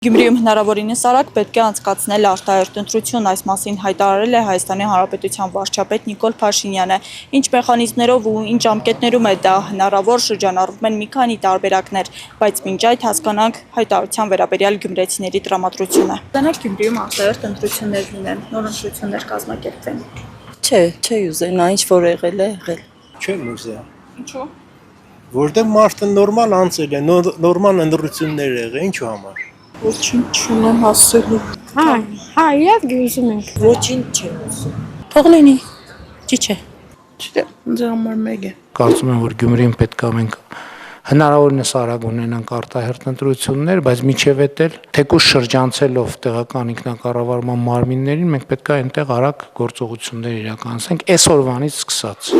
Գյումրիում հնարավորինս արագ պետք է անցկացնել արտահերթ ընտրություն, այս մասին հայտարարել է Հայաստանի Հանրապետության վարչապետ Նիկոլ Փաշինյանը։ Ինչ մեխանիզմներով ու ինչ ժամկետներում է դա հնարավոր, շրջանառվում են մի քանի տարբերակներ, բայց մինչ այդ հասկանանք հայտարարության վերաբերյալ գյումրեցիների տրամադրությունը։ Դրանք Գյումրիում արտահերթ ընտրություններ լինեն, նոր ընտրություններ կազմակերպվեն։ Չէ ուզենա, ինչ որ եղել է, եղել։ Չեմ ուզենա։ Ինչու՞։ Որտեղ մարդը նորմալ անցել է, նորմալ ընտրություններ եղել, ինչու համար։ Ոչինչ չունեմ ասելու։ Հա, եւ գյուզում ենք։ Ոչինչ չեմ ուզում։ Թող լինի։ Չի չէ։ Չգիտեմ, ինձ համար մեկ է։ Կարծում եմ, որ Գյումրիին պետք է մենք հնարավորինս արագ ունենանք արտահերթ ընտրություններ, բայց միջև էտել թեկուզ շրջանցելով տեղական ինքնակառավարման մարմիններին մենք պետք է այնտեղ արագ գործողություններ իրականացնենք այսօրվանից սկսած։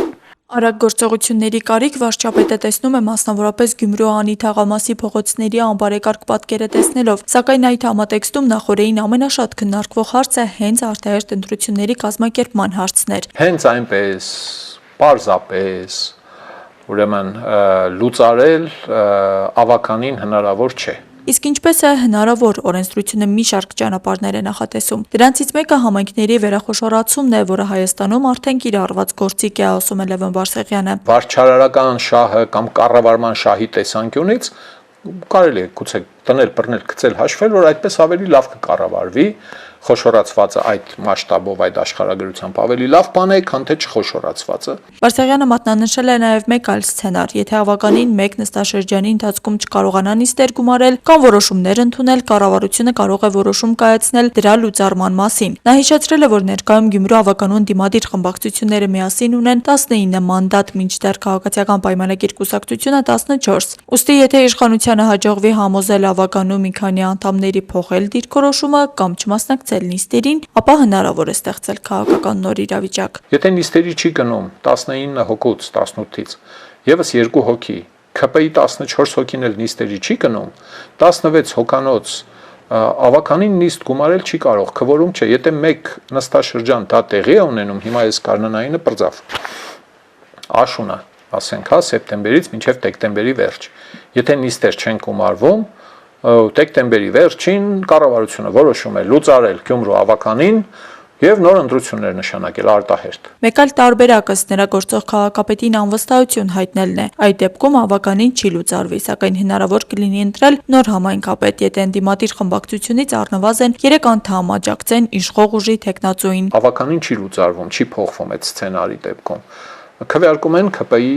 Արագ գործողությունների կարիք վարչապետը տեսնում է մասնավորապես Գյումրու անի թաղամասի փողոցների անբարեկարգ պատկերը տեսնելով, սակայն այդ համատեքստում նախորդին ամենաշատ քննարկվող հարցը հենց արտահերթ ընտրությունների կազմակերպման հարցն էր։ Հենց այնպես, պարզապես, ուրեմն լուծարել ավականին հնարավոր չէ։ Իսկ ինչպես է հնարավոր, օրենսդրությունը մի շարք ճանապարհներ է նախատեսում։ Դրանցից մեկը համայնքների վերախոշորացումն է, որը Հայաստանում արդեն կիրառված գործիք է, ասում է Լևոն Բարսեղյանը։ Վարչարարական շահը կամ կառավարման շահի տեսանկյունից կարելի է գուցե տնել, բռնել, գցել, հաշվել, որ այդպես ավելի լավ կկառավարվի, խոշորացվածը այդ մասշտաբով, այդ աշխարհագրությամբ ավելի լավ բան է, քան թե չխոշորացվածը։ Բարսեղյանը մատնանշել է նաև մեկ այլ սցենար, եթե ավականին մեկ նստաշրջանի ընթացքում չկարողանա նիստեր գումարել կամ որոշումներ ընդունել, կառավարությունը կարող է որոշում կայացնել դրա լուծարման մասին։ Նա հիշեցրել է, որ ներկայում Գյումրու ավականուն դիմադիր խմբակցությունները միասին ունեն 19 մանդատ, մինչդեռ քաղաքացիական պայմանագիր կուսակցությունը 14։ Ուստի եթե իշխանությանը հաջողվի համոզել ավականու մի քանի անդամների փոխել դիրքորոշումը կամ չմասնակցել նիստերին, ապա հնարավոր է ստեղծել քաղաքական նոր իրավիճակ։ Եթե նիստերի չի գնում 19 հոգուց 18-ից եւս 2 հոգի, ՔՊ-ի 14 հոգին էլ նիստերի չի գնում, 16 հոկանոց ավականին նիստ գումարել չի կարող, քվորում չէ, եթե մեկ նստաշրջան դա տեղի է ունենում, հիմա այս Կանանայինը բրձավ։ Աշունա, ասենք, սեպտեմբերից մինչև դեկտեմբերի վերջ։ Եթե նիստեր չեն գումարվում, դեկտեմբերի վերջին կառավարությունը որոշում է լուծարել Գյումրու ավականին եւ նոր ընտրություններ նշանակել արտահերթ։ Մեկ այլ տարբերակ ըստ նրա գործող քաղաքապետին անվստահություն հայտնելն է։ Այդ դեպքում ավականին չի լուծարվի, սակայն հնարավոր կլինի ընտրել նոր համայնքապետ, եթե ընդդիմադիր խմբակցությունից առնվազն 3 անդամ աջակցեն իշխող ուժի թեկնածուին։ Ավականին չի լուծարվում, չի փոխվում այդ սցենարի դեպքում։ Քվեարկում են ՔՊ-ի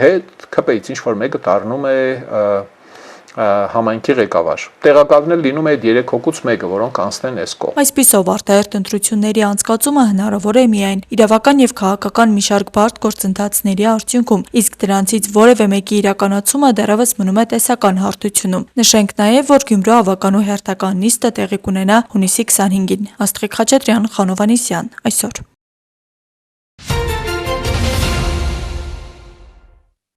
հետ, ՔՊ-ից ինչ որ մեկը դառնում է համայնքի ղեկավար։ Տեղակալնել լինում է այդ 3 հոգուց մեկը, որոնք անցնեն այս կողմ։ Այսպիսով արտահերթ ընտրությունների անցկացումը հնարավոր է միայն իրավական եւ քաղաքական մի շարք բարդ գործընթացների արդյունքում, իսկ դրանցից որևէ մեկի իրականացումը դեռևս մնում է տեսական հարթությունում։ Նշենք նաեւ, որ Գյումրու ավականու հերթական նիստը տեղի կունենա հունիսի 25-ին։ Աստղիկ Խաչատրյան, Խանով Անիսյան, այսօր։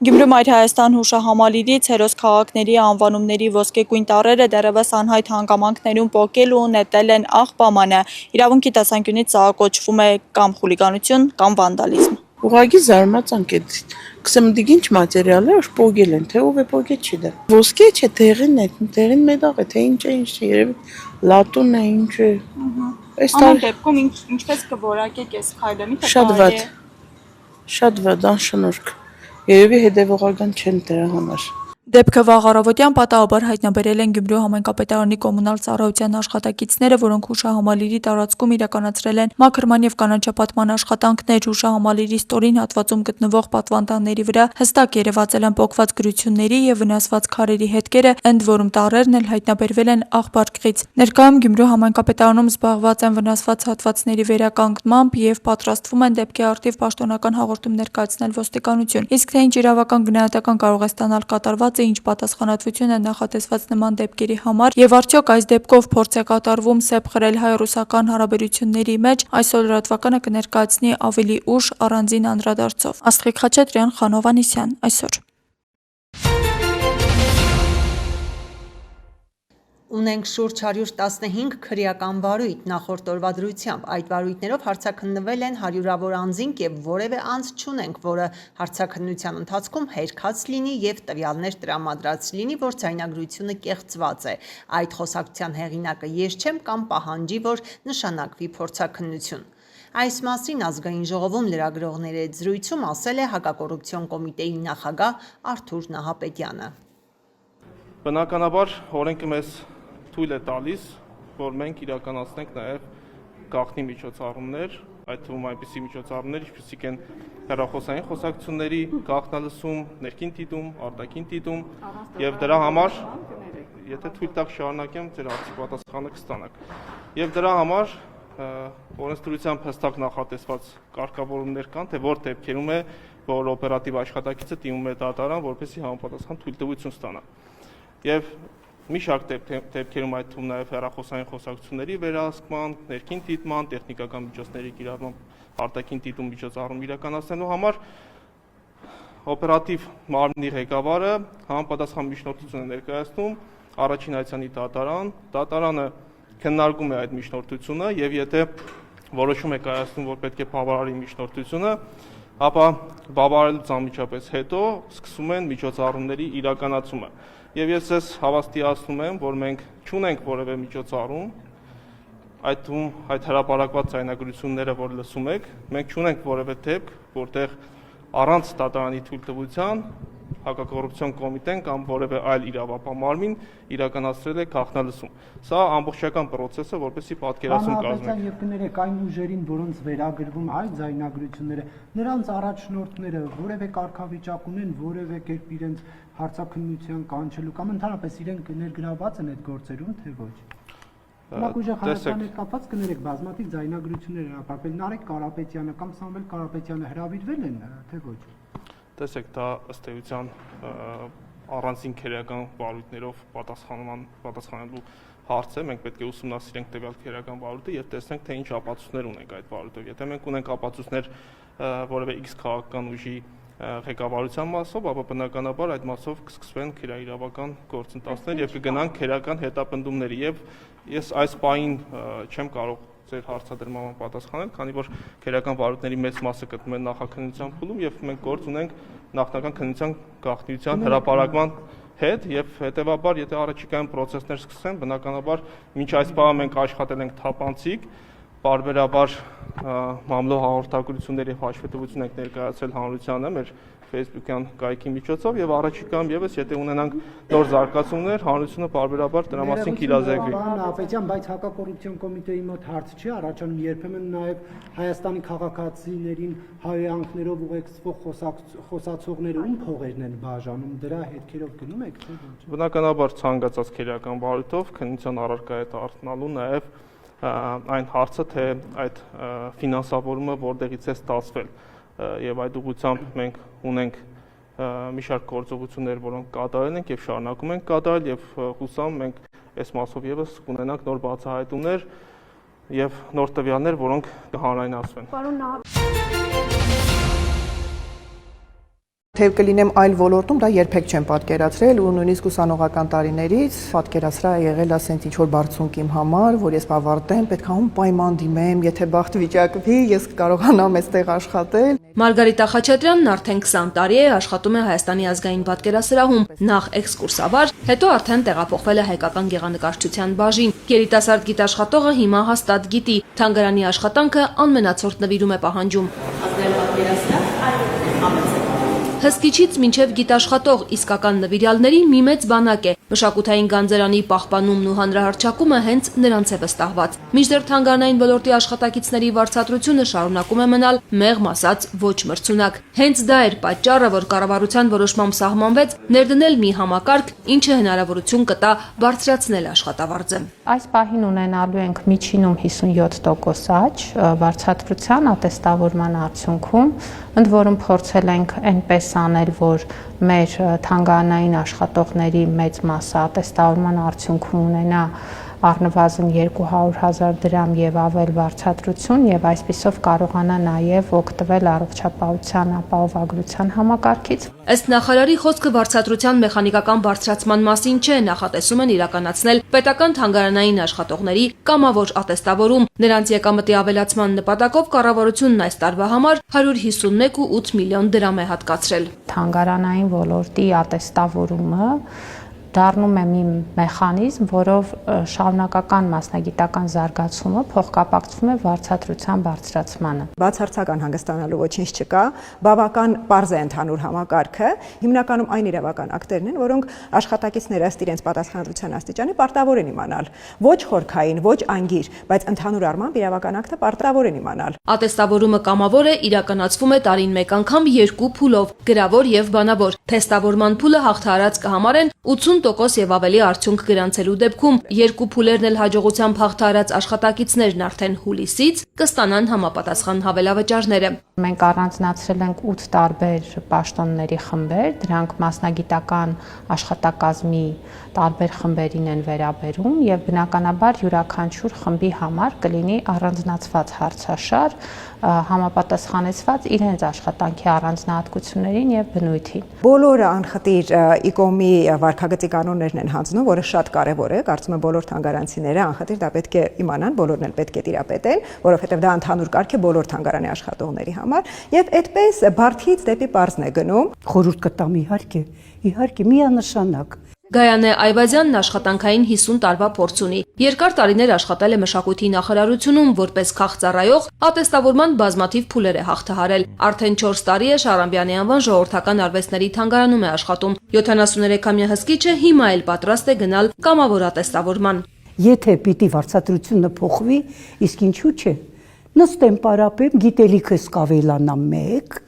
Գյումրու Մայր Հայաստան հուշահամալիրից հերոս քաղաքների անվանումների ոսկեգույն տառերը դեռևս անհայտ հանգամանքներում պոկել ու նետել են աղբամանը։ Իրավունքի տեսանկյունից սա կոչվում է կամ խուլիգանություն, կամ վանդալիզմ։ Ուղղակի զարմացանք է։ Գսեմ դիգ ինչ մատերիալ է, որ պոգել են, թե ով է պոգել չի դա։ Ոսկե չէ, տեղին մեդաղ է, թե ինչ է, երևի լատուն է, ինչ է։ Ամեն դեպքում ինչպես կորակեք այս քայլը, միթե շատ վատ։ Շատ վատ, անշնորհք։ Երևի հետևողական չեն դրա համար։ Դեպքը վաղ առավոտյան պատահաբար հայտնաբերել են Գյումրու համայնքապետարանի կոմունալ ծառայության աշխատակիցները, որոնք հուշահամալիրի տարածքում իրականացրել են մաքրման եւ կանաչապատման աշխատանքներ։ Հուշահամալիրի ստորին հատվածում գտնվող պատվանդանների վրա հստակ երևացել են պոկված գրությունների եւ վնասված քարերի հետքերը, ընդ որում տառերն էլ հայտնաբերվել են աղբարկղից։ Ներկայում Գյումրու համայնքապետարանում զբաղված են վնասված հատվածների վերականգնմամբ եւ պատրաստվում են դեպքի առթիվ պաշտոնական հաղորդում ներկայացնել ոստիկանություն։ Իսկ թե ինչ իրավական գնահատական կարող է ստանալ կատարված ինչ պատասխանատվություն է նախատեսված նման դեպքերի համար եւ արդյոք այս դեպքով փորձ է կատարվում սեպ խրել հայ-ռուսական հարաբերությունների մեջ, այսօր լրատվականը կներկայացնի ավելի ուշ առանձին անդրադարձով։ Աստղիկ Խաչատրյան, Խանով Անիսյան, այսօր։ Ունենք շուրջ 115 քրեական վարույթ, նախորդ օրվա դրությամբ, այդ վարույթներով հարցաքննվել են հարյուրավոր անձինք և որևէ անձ չունենք, որը հարցաքննության ընթացքում հերքած լինի և տվյալներ տրամադրած լինի, որ ձայնագրությունը կեղծված է։ Այդ խոսակցության հեղինակը ես չեմ կամ պահանջի, որ նշանակվի փորձաքննություն։ Այս մասին ազգային ժողովում լրագրողների հետ զրույցում ասել է Հակակոռուպցիոն կոմիտեի նախագահ Արթուր Նահապետյանը։ Բնականաբար օրենքը մեզ թույլ է տալիս, որ մենք իրականացնենք նաև գաղտնի միջոցառումներ, այդ թվում այնպիսի միջոցառումներ, ինչպիսիք են հեռախոսային խոսակցությունների գաղտնալսում, ներքին դիտում, արտաքին դիտում, եւ դրա համար, եթե թույլ տաք շարունակեմ, ձեր հարցի պատասխանը կստանաք։ Եվ դրա համար օրենսդրությամբ հստակ նախատեսված կարգավորումներ կան, թե որ դեպքերում է, որ օպերատիվ աշխատակիցը դիմում է դատարան, որպեսզի համապատասխան թույլտվություն ստանա։ Եվ մի շարք դեպքերում այդ թվում նաև հեռախոսային խոսակցությունների վերահսկման, ներքին դիտման, տեխնիկական միջոցների կիրառման արտաքին դիտում միջոցառում իրականացնելու համար օպերատիվ մարմնի ղեկավարը համապատասխան միջնորդություն է ներկայացնում առաջին այցանի դատարան, դատարանը քննարկում է այդ միջնորդությունը եւ եթե որոշում է կայացնում, որ պետք է բավարարի միջնորդությունը, ապա բավարարելուց անմիջապես հետո սկսում են միջոցառումների իրականացումը։ Եվ ես ես հավաստիացնում եմ, որ մենք չունենք որևէ միջոցառում, այդ թվում այդ հրապարակված ձայնագրությունները, որ լսում եք, մենք չունենք որևէ դեպք, որտեղ առանց դատարանի թույլտվության Հակակոռուպցիոն կոմիտեն կամ որևէ այլ իրավապահ մարմին իրականացրել է գաղտնալսում։ Սա ամբողջական process-ը, որպեսզի պատկերացում կազմենք։ Եվ կներեք այն ուժերին, որոնց վերագրվում այդ ձայնագրությունները, նրանց առաջնորդները որևէ կարգավիճակ ունեն, որևէ կերպ իրենց հարցաքննության կանչելու կամ ընդհանրապես իրենք ներգրավված են այդ գործերում, թե ոչ։ Ուժեղ Հայաստանի հետ կապված կներեք բազմաթիվ ձայնագրություններ հրապարակվել, Նարեկ Կարապետյանը կամ Սամվել Կարապետյանը հրավիրվել են, թե ոչ։ Տեսեք, դա ըստ էության առանձին քերական վարույթներով պատասխանելու հարց է, մենք պետք է ուսումնասիրենք տվյալ քերական վարույթը եւ տեսնենք, թե ինչ ապացույցներ ունենք այդ վարույթով։ Եթե մենք ունենք ապացույցներ որևէ X քաղաքական ուժի ղեկավարության մասով, ապա բնականաբար այդ մասով կսկսվեն քերաիրավական գործընթացներ եւ կգնան քերական հետապնդումների եւ ես այս պահին չեմ կարող ձեր հարցադրմանը պատասխանել, քանի որ քերական վարույթների մեծ մասը գտնվում է նախաքննության փուլում եւ մենք գործ ունենք նախնական քննության գաղտնիության հրապարակման հետ եւ հետեւաբար եթե առաջիկայում process-ներ սկսեն, բնականաբար մինչ այս պահը մենք աշխատել ենք թափանցիկ, բարբերաբար մամլո հաղորդակցությունների հաշվետվություն ենք ներկայացրել հանրությանը մեր Facebook-յան կայքի միջոցով եւ առաջիկայում եւս եթե ունենանք նոր զարգացումներ, հանրությունը բարբերաբար դրա մասին կիրազեկվի։ Պարոն Նահապետյան, բայց Հակակոռուպցիոն կոմիտեի մոտ հարց չի առաջանում երբեմն նաեւ Հայաստանի քաղաքացիներին հայհոյանքներով ուղեկցվող խոսացողները ում փողերն են բաժանում, դրա հետքերով գնում եք, թե ոչ։ Բնականաբար ցանկացած քերական վարույթով քննության առարկա է դառնալու նաեւ այն հարցը, թե այդ ֆինանսավորումը որտեղից է ստացվել եւ այդ ուղղությամբ մենք ունենք մի շարք գործողություններ, որոնք կատարել ենք եւ շարունակում ենք կատարել եւ հուսամ մենք այս մասով եւս կունենանք նոր բացահայտումներ եւ նոր տվյալներ, որոնք կհանրայնացվեն։ Թեև կլինեմ այլ ոլորտում, դա երբեք չեմ պատկերացրել ու նույնիսկ ուսանողական տարիներից պատկերացրա եղել ասենց ինչ որ բարձունք իմ համար, որ ես ավարտեմ, պետք է ում պայման դիմեմ, եթե բախտ վիճակվի, ես կարողանամ այստեղ աշխատել։ Մարգարիտա Խաչատրյանն արդեն 20 տարի է աշխատում է Հայաստանի ազգային պատկերասրահում, նախ էքսկուրսավար, հետո արդեն տեղափոխվել է հայկական գեղանկարչության բաժին։ Երիտասարդ գիտաշխատողը հիմա հաստատ գիտի, թանգարանի աշխատանքը անմենացորդ նվիրում է պահանջում։ Հսկիչից մինչև գիտաշխատող իսկական նվիրյալների մի մեծ բանակ է։ Մշակութային գանձերանի պահպանումն ու հանրահռչակումը հենց նրանց է վստահված։ Մինչդեռ թանգարանային ոլորտի աշխատակիցների վարձատրությունը շարունակում է մնալ մեղմ ասած ոչ մրցունակ։ Հենց դա էր պատճառը, որ կառավարության որոշմամբ սահմանվեց ներդնել մի համակարգ, ինչը հնարավորություն կտա բարձրացնել աշխատավարձը։ Այս պահին ունենալու ենք միջինում 57% աճ վարձատրության ատեստավորման արդյունքում, ընդ որում փորձել ենք այնպես անել, որ մեր թանգարանային աշխատողների մեծ մասը ատեստավորման արդյունքում ունենա առնվազն 200,000 դրամ եւ ավել վարձատրություն եւ այսպիսով կարողանա նաեւ օգտվել առողջապահության ապահովագրության համակարգից։ Ըստ նախարարի խոսքը վարձատրության մեխանիկական բարձրացման մասին չէ, նախատեսում են իրականացնել պետական թանգարանային աշխատողների կամավոր ատեստավորում։ Նրանց եկամտի ավելացման նպատակով կառավարությունն այս տարվա համար 151.8 միլիոն դրամ է հատկացրել։ Թանգարանային ոլորտի ատեստավորումը դառնում է մի մեխանիզմ, որով շարունակական մասնագիտական զարգացումը փոխկապակցվում է վարձատրության բարձրացմանը։ Բացարձական հանգստանալու ոչինչ չկա, բավական պարզ է ընդհանուր համակարգը, հիմնականում այն իրավական ակտերն են, որոնք աշխատակիցները ըստ իրենց պատասխանատվության աստիճանի պարտավոր են իմանալ։ Ոչ խորքային, ոչ անգիր, բայց ընդհանուր առմամբ իրավական ակտը պարտավոր են իմանալ։ Ատեստավորումը կամավոր է, իրականացվում է տարին մեկ անգամ 2 փուլով՝ գրավոր եւ բանավոր։ Թեստավորման փուլը հաղթահարած կհամարեն 80% եւ ավելի արդյունք գրանցելու դեպքում, 2 փուլերն էլ հաջողությամբ հաղթահարած աշխատակիցներն արդեն հուլիսից կստանան համապատասխան հավելավճարները։ Մենք առանձնացրել ենք 8 տարբեր պաշտոնների խմբեր, դրանք մասնագիտական աշխատակազմի տարբեր խմբերին են վերաբերում եւ բնականաբար յուրաքանչյուր խմբի համար կլինի առանձնացված հարցաշար, համապատասխանեցված իրենց աշխատանքի առանձնահատկություններին եւ բնույթին։ Բոլորը անխտիր ICOM-ի վարքագծի կանոններն են հանձնում, որը շատ կարևոր է, կարծում եմ բոլոր թանգարանցիները անխտիր դա պետք է իմանան, բոլորն էլ պետք է տիրապետեն, որովհետեւ դա ընդհանուր կարգ է բոլոր թանգարանի աշխատողների համար, եւ այդպես բարդից դեպի պարզն է գնում։ Խորհուրդ կտամ իհարկե միանշանակ։ Գայանե Այվազյանն աշխատանքային 50 տարվա փորձ ունի։ Երկար տարիներ աշխատել է մշակույթի նախարարությունում որպես քաղծառայող, ատեստավորման բազմաթիվ փուլեր է հաղթահարել։ Արդեն 4 տարի է Շարամբյանի անվան ժողովրդական արվեստների թանգարանում է աշխատում։ 73-ամյա հսկիչը հիմա էլ պատրաստ է գնալ կամավոր ատեստավորման։ Եթե պիտի վարձատրությունը փոխվի, իսկ ինչու՞ չէ։ Նստեմ պարապեմ, գիտելիքս կավելանա 1,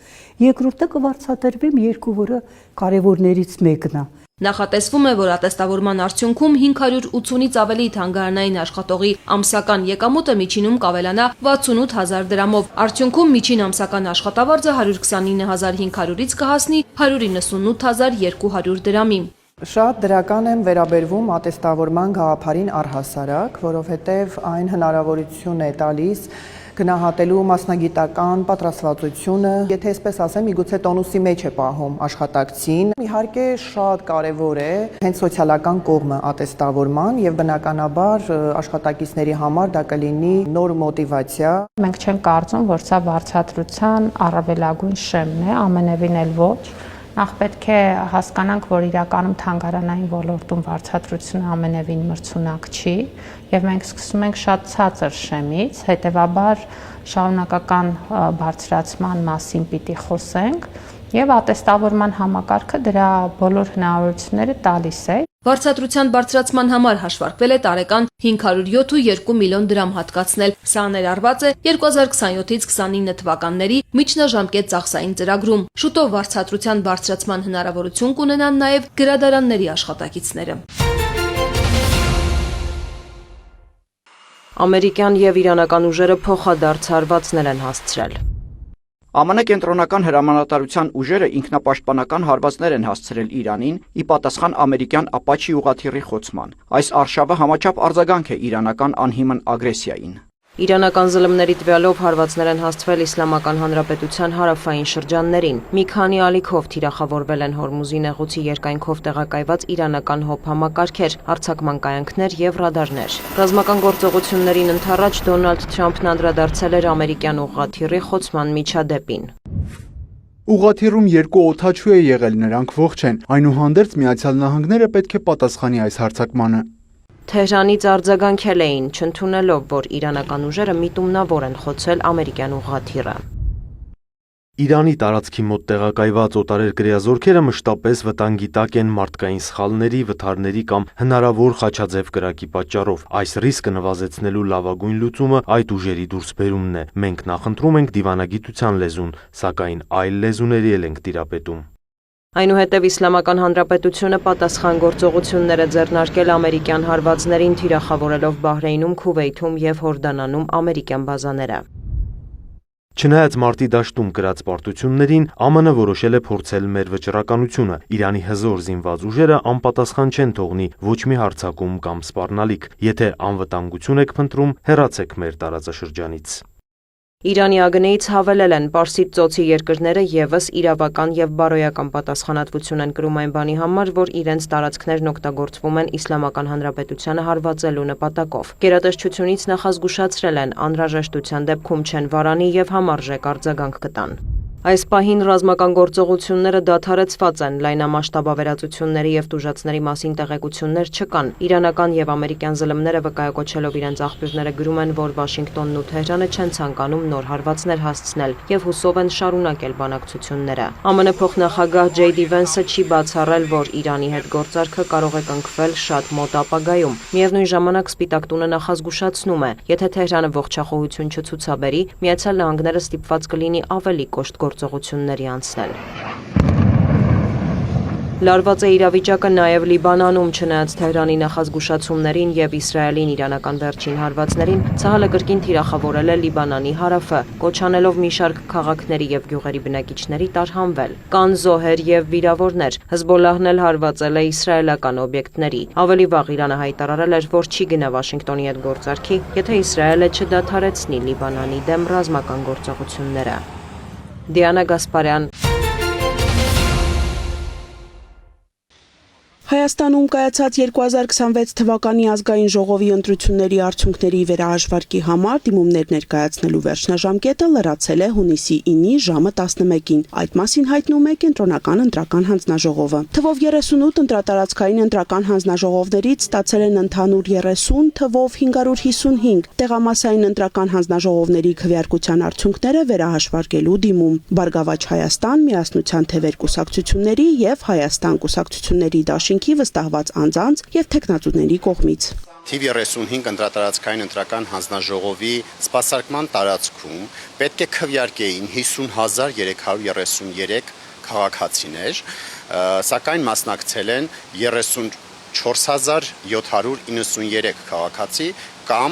երկրորդը կվարձատրվեմ 2, որը կարևորներից մեկն է։ Նախատեսվում է, որ ատեստավորման արդյունքում 580-ից ավելի թանգարանային աշխատողի ամսական եկամուտը միջինում կավելանա 68,000 դրամով։ Արդյունքում միջին ամսական աշխատավարձը 129,500-ից կհասնի 198,200 դրամի։ Շատ դրական եմ վերաբերվում ատեստավորման գաղափարին առհասարակ, որովհետև այն հնարավորություն է տալիս գնահատելու մասնագիտական պատրաստվածությունը, եթե այսպես ասեմ, միգուցե տոնուսի մեջ է պահում աշխատակցին։ Իհարկե շատ կարևոր է հենց սոցիալական կողմը ատեստավորման եւ բնականաբար աշխատակիցների համար դա կլինի նոր մոտիվացիա։ Մենք չենք կարծում, որ սա վարձատրության առավելագույն շեմն է, ամենևին էլ ոչ։ Նախ պետք է հասկանանք, որ իրականում թանգարանային ոլորտում վարձատրությունը ամենևին մրցունակ չի եւ մենք սկսում ենք շատ ցածր շեմից, հետեւաբար շարունակական բարձրացման մասին պիտի խոսենք եւ ատեստավորման համակարգը դրա բոլոր հնարավորությունները տալիս է։ Վարձատրության բարձրացման համար հաշվարկվել է տարեկան 507.2 միլիոն դրամ հատկացնել։ Սա ներառված է 2027-ից 29 թվականների միջնաժամկետ ծախսային ծրագրում։ Շուտով վարձատրության բարձրացման հնարավորություն կունենան նաև գրադարանների աշխատակիցները։ Ամերիկյան եւ իրանական ուժերը փոխադարձ հարվածներ են հասցրել։ ԱՄՆ կենտրոնական հրամանատարության ուժերը ինքնապաշտպանական հարվածներ են հասցրել Իրանին՝ ի պատասխան ամերիկյան Ապաչի ուղղաթիռի խոցման։ Այս արշավը համաչափ արձագանք է իրանական անհիմն ագրեսիային։ Իրանական զլմների տվյալով հարվածներ են հասցվել Իսլամական Հանրապետության հարավային շրջաններին։ Մի քանի ալիքով թիրախավորվել են Հորմուզի նեղուցի երկայնքով տեղակայված իրանական հոբ համակարգեր, արձակման կայանքներ եւ ռադարներ։ Ռազմական գործողություններին ընդառաջ Դոնալդ Թրամփն անդրադարձել էր ամերիկյան ուղղաթիռի խոցման միջադեպին։ Ուղղաթիռում 2 օդաչու է եղել, նրանք ողջ են։ Այնուհանդերձ Միացյալ Նահանգները պետք է պատասխանի այս հարձակմանը։ Թեհրանից արձագանքել էին, չընդունելով, որ իրանական ուժերը միտումնավոր են խոցել ամերիկյան ուղղաթիռը։ Իրանի տարածքի մոտ տեղակայված օտարերկրյա զորքերը մշտապես վտանգի տակ են մարդկային սխալների, վթարների կամ հնարավոր խաչաձև կրակի պատճառով։ Այս ռիսկը նվազեցնելու լավագույն լուծումը այդ ուժերի դուրսբերումն է։ Մենք նախընտրում ենք դիվանագիտության լեզուն, սակայն այլ լեզուների էլ ենք տիրապետում։ Այնուհետև Իսլամական Հանրապետությունը պատասխան գործողություններ է ձեռնարկել ամերիկյան հարվածներին թիրախավորելով Բահրեյնում, Քուվեյթում եւ Հորդանանում ամերիկյան բազաները։ Չնայած մարտի դաշտում կրած պարտություններին, ԱՄՆ որոշել է փորձել մեր վճռականությունը։ Իրանի հզոր զինված ուժերը անպատասխան չեն թողնի ոչ մի հարձակում կամ սպառնալիք։ Եթե անվտանգություն եք փնտրում, հեռացեք մեր տարածաշրջանից։ Իրանի ԱԳՆ-ից հավելել են Պարսից ծոցի երկրները ևս իրավական եւ բարոյական պատասխանատվություն են կրում այն բանի համար, որ իրենց տարածքներն օգտագործվում են Իսլամական Հանրապետությանը հարվածելու նպատակով։ Գերատեսչությունից նախազգուշացրել են անհրաժեշտության դեպքում չեն վարանի եւ համարժեք արձագանք կտան։ Այս պահին ռազմական գործողությունները դադարեցված են, լայնամասշտաբ ավերածությունների եւ տուժածների մասին տեղեկություններ չկան։ Իրանական եւ ամերիկյան ԶԼՄ-ները վկայակոչելով իրենց աղբյուրները գրում են, որ Վաշինգտոնն ու Թեհրանը չեն ցանկանում նոր հարվածներ հասցնել եւ հուսով են շարունակել բանակցությունները։ ԱՄՆ փոխնախագահ J.D. Vance-ը չի բացառել, որ Իրանի հետ գործարքը կարող է կնքվել շատ մոտ ապագայում։ Միևնույն ժամանակ Սպիտակ տունը նախազգուշացնում է, եթե Թեհրանը ողջախոհություն չցուցաբերի, Միացյալ Նահանգները ստիպված կլինի ավելի կոշտ գործողությունների անցնել։ Լարված է իրավիճակը նաև Լիբանանում, չնայած Թեհրանի նախազգուշացումներին եւ Իսրայելին իրանական վերջին հարվածներին, ՑԱՀԼ-ը կրկին թիրախավորել է Լիբանանի հարավը, կոչ անելով մի շարք քաղաքների եւ գյուղերի բնակիչների տարհանվել։ Կան զոհեր եւ վիրավորներ։ Հզբոլլահն էլ հարվածել է իսրայելական օբյեկտների։ Ավելի վաղ Իրանը հայտարարել էր, որ չի գնա Վաշինգտոնի հետ գործարքի, եթե Իսրայելը չդադարեցնի Լիբանանի դեմ ռազմական գործողությունները։ Դիանա Գասպարյան։ Հայաստանում կայացած 2026 թվականի ազգային ժողովի ընտրությունների արդյունքների վերահաշվարկի համար դիմումներ ներկայացնելու վերջնաժամկետը լրացել է հունիսի 9-ի ժամը 11-ին։ Այդ մասին հայտնում է Կենտրոնական ընտրական հանձնաժողովը։ Թվով 38 ընտրատարածքային ընտրական հանձնաժողովներից ստացել են ընդհանուր 30, թվով 555 տեղամասային ընտրական հանձնաժողովների քվեարկության արդյունքները վերահաշվարկելու դիմում։ Բարգավաճ Հայաստան, Միասնության թևեր կուսակցությունների եւ Հայաստան կուսակցությունների դաշինքի վստահված անձանց եւ թեկնածուների կողմից։ Թիվ 35 ընտրատարածքային ընտրական հանձնաժողովի սպասարկման տարածքում պետք է քվեարկեին 50,333 քաղաքացիներ, սակայն մասնակցել են 34,793 քաղաքացի կամ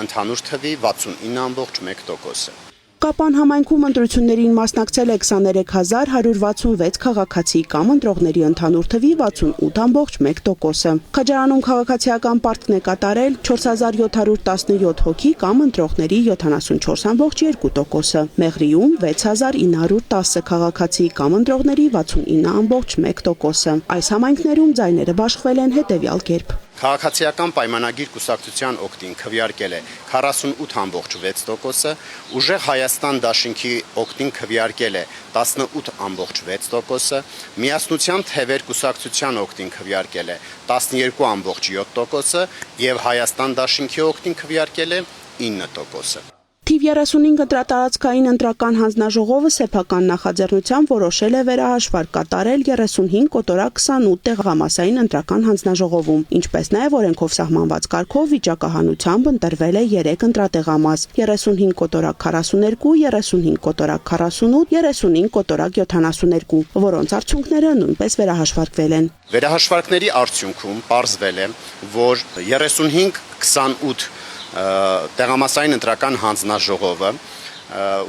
ընդհանուր թվի 69,1%-ը։ Կապան համայնքում ընտրություններին մասնակցել է 23,166 քաղաքացի կամ ընտրողների ընդհանուր թվի 68,1%-ը։ Քաջարանում քաղաքացիական պարտքն է կատարել 4717 հոգի կամ ընտրողների 74,2%-ը։ Մեղրիում 6910 քաղաքացի կամ ընտրողների 69,1%-ը։ Այս համայնքներում ձայները բաշխվել են հետևյալ կերպ։ Քաղաքացիական պայմանագիր կուսակցության օգտին քվեարկել է 48,6%-ը, Ուժեղ Հայաստան դաշինքի օգտին քվեարկել է 18,6%-ը, Միասնության թևեր կուսակցության օգտին քվեարկել է 12,7%-ը եւ Հայաստան դաշինքի օգտին քվեարկել է 9%-ը։ Թիվ 35 ընտրատարածքային ընտրական հանձնաժողովը սեփական նախաձեռնությամբ որոշել է վերահաշվարկ կատարել 35 կոտորակ 28 տեղամասային ընտրական հանձնաժողովում, ինչպես նաև օրենքով սահմանված կարգով վիճակահանությամբ ընտրվել է 3 ընտրատեղամաս՝ 35 կոտորակ 42, 35 կոտորակ 48, 35 կոտորակ 72, որոնց արդյունքները նույնպես վերահաշվարկվել են։ Վերահաշվարկների արդյունքում պարզվել է, որ 35-28 տեղամասային ընտրական հանձնաժողովը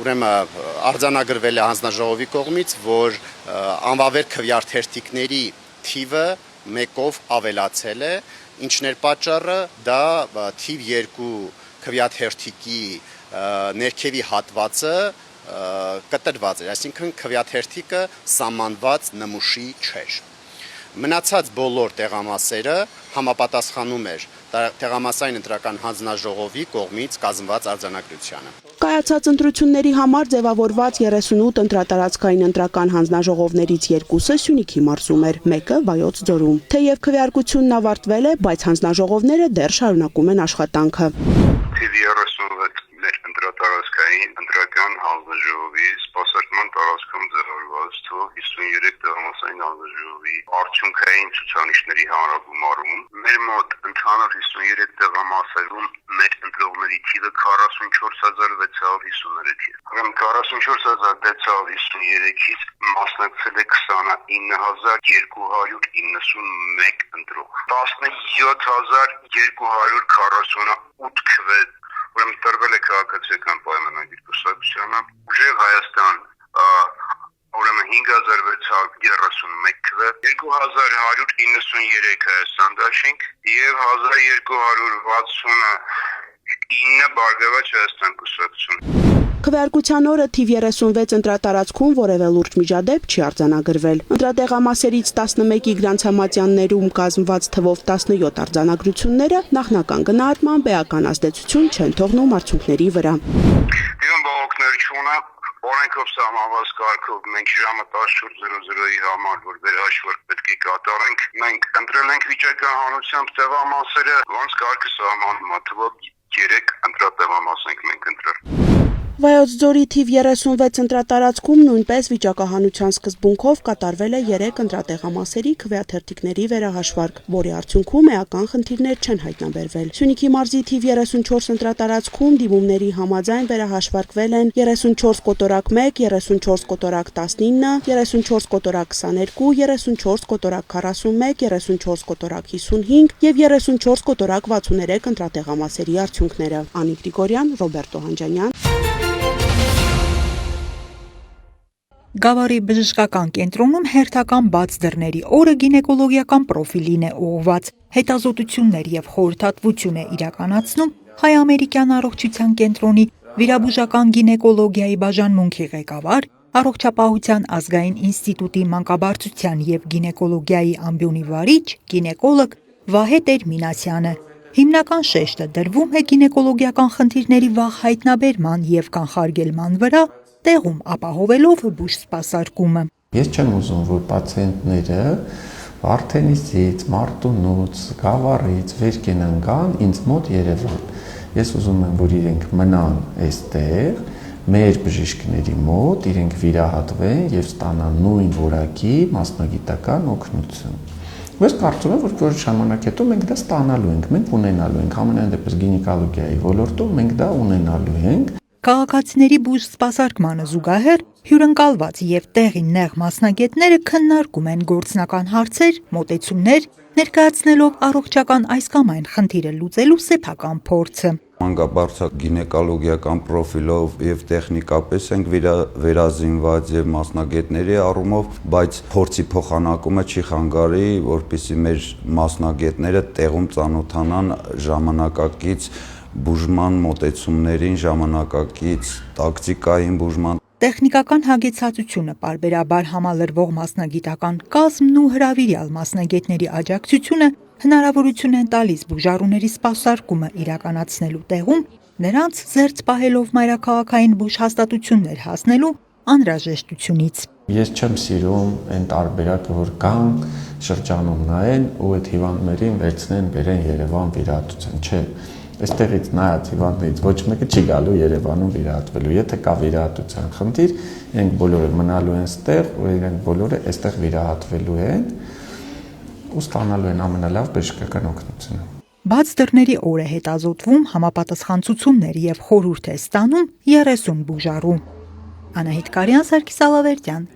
ուրեմն արձանագրվել է հանձնաժողովի կողմից, որ անվավեր քվեարթերթիկների թիվը մեկով ավելացել է, ինչն էր պատճառը, դա թիվ 2 քվեարթերթիկի ներքևի հատվածը կտրված էր, այսինքն քվեարթերթիկը սահմանված նմուշի չէր։ Մնացած բոլոր տեղամասերը համապատասխանում էր տեղամասային ընտրական հանձնաժողովի կողմից կազմված արձանագրությանը։ Կայացած ընտրությունների համար ձևավորված 38 ընտրատարածքային ընտրական հանձնաժողովներից 2-ը Սյունիքի մարզում էր, մեկը Վայոց ձորում։ Թեև քվեարկությունն ավարտվել է, բայց հանձնաժողովները դեռ շարունակում են աշխատանքը։ Թիվ 36 ընտրատարածքային ընտրական հանձնաժողովի սպասարկման տարածքում ձևավորված թվով 53 տեղամասային հանձնաժողովի արդյունքային ցուցանիշների հանրագումարում մեր մոտ ընդհանուր 53 տեղամասերում մեր ընտրողների թիվը 44653 է։ Ուրեմն 44653-ից մասնակցել է 29291 ընտրող։ 17248 քվե ուրեմն տրվել է քաղաքացիական պայմանագիր կուսակցությանը, ուժեղ Հայաստան ուրեմն 5631 քվ, 2193 Հայաստան դաշինք եւ 1269 Բարգավաճ Հայաստան կուսակցություն։ Քվեարկության օրը թիվ 36 ընտրատարածքում որևէ լուրջ միջադեպ չի արձանագրվել։ Ընտրատեղամասերից 11-ի գրանցամատյաններում կազմված թվով 17 արձանագրությունները նախնական գնահատմամբ էական ազդեցություն չեն թողնում արդյունքների վրա։ Իմ բողոքներ չունը, օրենքով սահմանված կարգով մենք ժամը 14:00-ի համար, որ վերահաշվարկ պետք է կատարենք, մենք ընտրել ենք վիճակական հանրությամբ տեղամասերը, ոնց կարգը սահմանում է, թվով 3 ընտրատեղամաս ենք մենք ընտրել։ Վայոց ձորի թիվ 36 ընտրատարածքում նույնպես վիճակահանության սկզբունքով կատարվել է 3 ընտրատեղամասերի քվեաթերթիկների վերահաշվարկ, որի արդյունքում էական խնդիրներ չեն հայտնաբերվել։ Սյունիքի մարզի թիվ 34 ընտրատարածքում դիմումների համաձայն վերահաշվարկվել են 34 կոտորակ 1, 34 կոտորակ 19, 34 կոտորակ 22, 34 կոտորակ 41, 34 կոտորակ 55 եւ 34 կոտորակ 63 ընտրատեղամասերի արդյունքները։ Անի Գրիգորյան, Ռոբերտո Հանջանյան։ Գավառի բժշկական կենտրոնում հերթական բաց դռների օրը գինեկոլոգիական պրոֆիլին է ուղղված, հետազոտություններ եւ խորհրդատվություն է իրականացնում հայ-ամերիկյան առողջության կենտրոնի վիրաբուժական գինեկոլոգիայի բաժանմունքի ղեկավար, առողջապահության ազգային ինստիտուտի մանկաբարձության եւ գինեկոլոգիայի ամբիոնի վարիչ, գինեկոլոգ Վահե Տեր-Մինասյանը։ Հիմնական շեշտը դրվում է գինեկոլոգիական խնդիրների վաղ հայտնաբերման եւ կանխարգելման վրա, տեղում ապահովելով բուժ սպասարկումը։ Ես չեմ ուզում, որ պացիենտները Վարդենիսից, Մարտունուց, Գավառից վեր կենան գան ինձ մոտ Երևան։ Ես ուզում եմ, որ իրենք մնան այստեղ, մեր բժիշկների մոտ, իրենք վիրահատվեն եւ ստանան նույն որակի մասնագիտական օգնություն։ Ես կարծում եմ, որ որոշ ժամանակ հետո մենք դա ստանալու ենք, մենք ունենալու ենք, համենայն դեպս գինեկոլոգիայի ոլորտում մենք դա ունենալու ենք։ Քաղաքացիների բուժ սպասարկմանը զուգահեռ հյուրընկալված եւ տեղին նեղ մասնագետները քննարկում են գործնական հարցեր, մոտեցումներ, ներկայացնելով առողջական այս կամ այն խնդիրը լուծելու սեփական փորձը։ Մանկաբարձակ գինեկոլոգիական պրոֆիլով եւ տեխնիկապես ենք վերազինված եւ մասնագետների առումով, բայց փորձի փոխանակումը չի խանգարի, որպեսզի մեր մասնագետները տեղում ծանոթանան ժամանակակից բուժման մոտեցումներին, ժամանակակից տակտիկային բուժման։ Տեխնիկական հագեցածությունը, պարբերաբար համալրվող մասնագիտական կազմն ու հրավիրյալ մասնագետների աջակցությունը հնարավորություն են տալիս բուժառուների սպասարկումը իրականացնելու տեղում, նրանց զերծ պահելով մայրաքաղաքային բուժ հաստատություններ հասնելու անհրաժեշտությունից։ Ես չեմ սիրում այն տարբերակը, որ կան շրջանում նայեն ու այդ հիվանդներին վերցնեն, բերեն Երևան վիրահատության, չէ։ Այստեղից նայած հիվանդներից ոչ մեկը չի գալու Երևանում վիրահատվելու։ Եթե կա վիրահատության խնդիր, իրենք բոլորը մնալու են ստեղ, ու իրենք բոլորը այստեղ վիրահատվելու են ու ստանալու են ամենալավ բժշկական օգնությունը։ Բաց դռների օր է հետազոտվում, համապատասխան ցուցումներ եւ խորհուրդ է ստանում 30 բուժառու։ Անահիտ Կարյան, Սարգիս Ալավերդյան։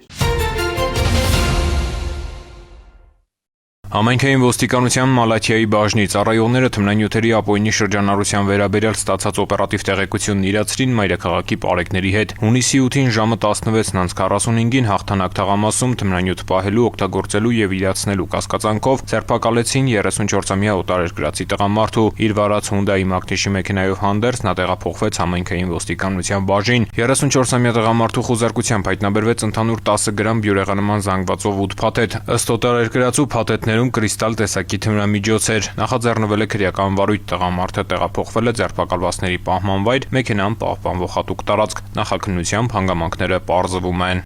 Համայնքային ոստիկանության Մալաթիայի բաժնի ծառայողները թմրանյութերի ապօրինի շրջանառության վերաբերյալ ստացած օպերատիվ տեղեկությունն իրացրին մայրաքաղաքի պարեկների հետ։ Հունիսի 8-ին ժամը 16:45-ին հաղթանակ թաղամասում թմրանյութ պահելու, օգտագործելու եւ իրացնելու կասկածանքով ձերբակալեցին 34-ամյա օտարերկրացի տղամարդու։ Իր վարած Hyundai Magneti մեքենայով հանդերձ նա տեղափոխվեց համայնքային ոստիկանության բաժին։ 34-ամյա տղամարդու խոզարկությամբ հայտնաբերվեց ընդհանուր 10 գրամ բյուրեղանման զանգվածով 8 փաթեթ։ Ըստ օտարերկրացու փաթեթներում կրիստալ տեսակի թմրամիջոց էր։ Նախաձեռնվել է քրեական վարույթ, տղամարդը տեղափոխվել է ձերբակալվածների պահման վայր, մեքենան պահպանվող հատուկ տարածք։ Նախաքննությամբ հանգամանքները պարզվում են։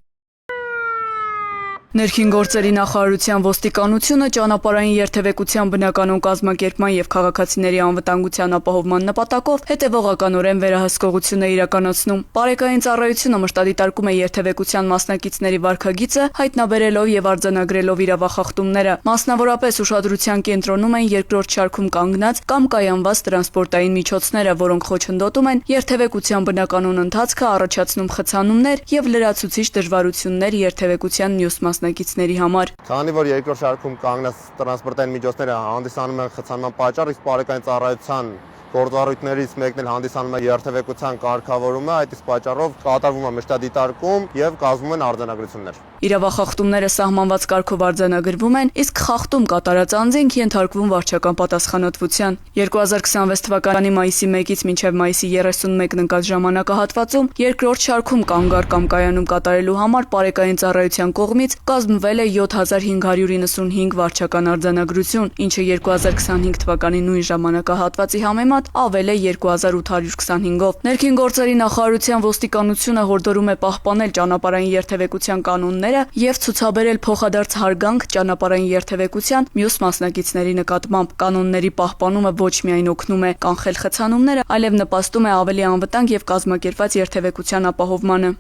Ներքին գործերի նախարարության ոստիկանությունը ճանապարհային երթևեկության բնականոն կազմակերպման եւ քաղաքացիների անվտանգության ապահովման նպատակով հետևողականորեն վերահսկողություն է իրականացնում։ Բարեկային ծառայությունը մշտադիտարկում է երթևեկության մասնակիցների վարքագիծը, հայտնաբերելով եւ արձանագրելով իրավախախտումները։ Մասնավորապես ուշադրության կենտրոնում են երկրորդ շարքում կանգնած կամ կայանված տրանսպորտային միջոցները, որոնք խոչընդոտում են երթևեկության բնականոն ընթացքը, առաջացնում խցանումներ եւ լրացուցիչ դժվարություններ երթևեկության մյուս մասնակիցների համար։ Քանի որ երկրորդ շարքում կանգնած տրանսպորտային միջոցները հանդիսանում են խցանման պատճառ, իսկ բարեկային ծառայության գործառույթներից մեկն էլ հանդիսանում է երթևեկության կարգավորումը, այդ իսկ պատճառով կատարվում է մշտադիտարկում եւ կազմվում են արձանագրություններ։ Իրավախախտումները սահմանված կարգով արձանագրվում են, իսկ խախտում կատարած անձինք ենթարկվում վարչական պատասխանատվության։ 2026 թվականի մայիսի 1-ից մինչև մայիսի 31-ն ընկած ժամանակահատվածում երկրորդ շարքում կանգար կամ կայանում կատարելու համար Պարեկային ծառայության կողմից կազմվել է 7595 վարչական արձանագրություն, ինչը 2025 թվականի նույն ժամանակահատվածի համեմատ ավել է 2825-ով։ Ներքին գործերի նախարարության ոստիկանությունը հորդորում է պահպանել ճանապարհային երթևեկության կանոնները եւ ցուցաբերել փոխադարձ հարգանք ճանապարհային երթևեկության մյուս մասնակիցների նկատմամբ։ Կանոնների պահպանումը ոչ միայն օգնում է կանխել խցանումները, այլև նպաստում է ավելի անվտանգ եւ կազմակերպված երթևեկության ապահովմանը։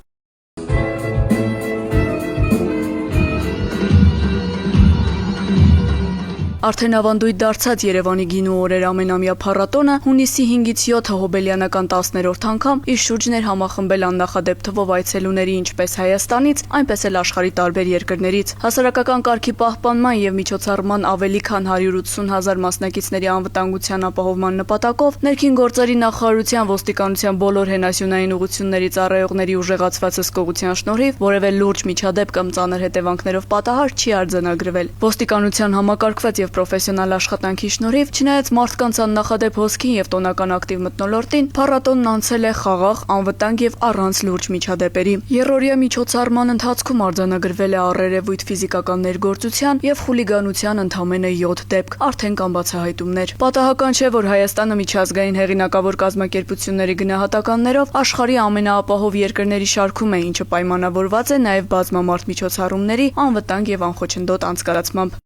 Արդեն ավանդույթ դարձած Երևանի գինու օրեր ամենամյա փառատոնը հունիսի 5-ից 7 հոբելյանական 10-րդ անգամ իր շուրջն էր համախմբել աննախադեպ թվով այցելուների ինչպես Հայաստանից, այնպես էլ աշխարհի տարբեր երկրներից։ Հասարակական կարգի պահպանման եւ միջոցառման ավելի քան 180,000 մասնակիցների անվտանգության ապահովման նպատակով ներքին գործերի նախարարության ոստիկանության բոլոր հենասյունային ուղղությունների ծառայողների ուժեղացված հսկողության շնորհիվ որևէ լուրջ միջադեպ կամ ծանր հետևանքներով պատահար չի արձանագրվել։ Ոստիկանության համակարգված եւ պրոֆեսիոնալ աշխատանքի շնորհիվ, չնայած մարդկանց աննախադեպ հոսքին եւ տոնական ակտիվ մթնոլորտին, փառատոնն անցել է խաղաղ, անվտանգ եւ առանց լուրջ միջադեպերի։ Երրորդյա միջոցառման ընթացքում արձանագրվել է առերևույթ ֆիզիկական ներգործության եւ խուլիգանության ընդամենը 7 դեպք, արդեն կան բացահայտումներ։ Պատահական չէ, որ Հայաստանը միջազգային հեղինակավոր կազմակերպությունների գնահատականներով աշխարհի ամենաապահով երկրների շարքում է, ինչը պայմանավորված է նաեւ բազմամարդ միջոցառումների անվտանգ եւ անխոչնդոտ անցկացմամբ։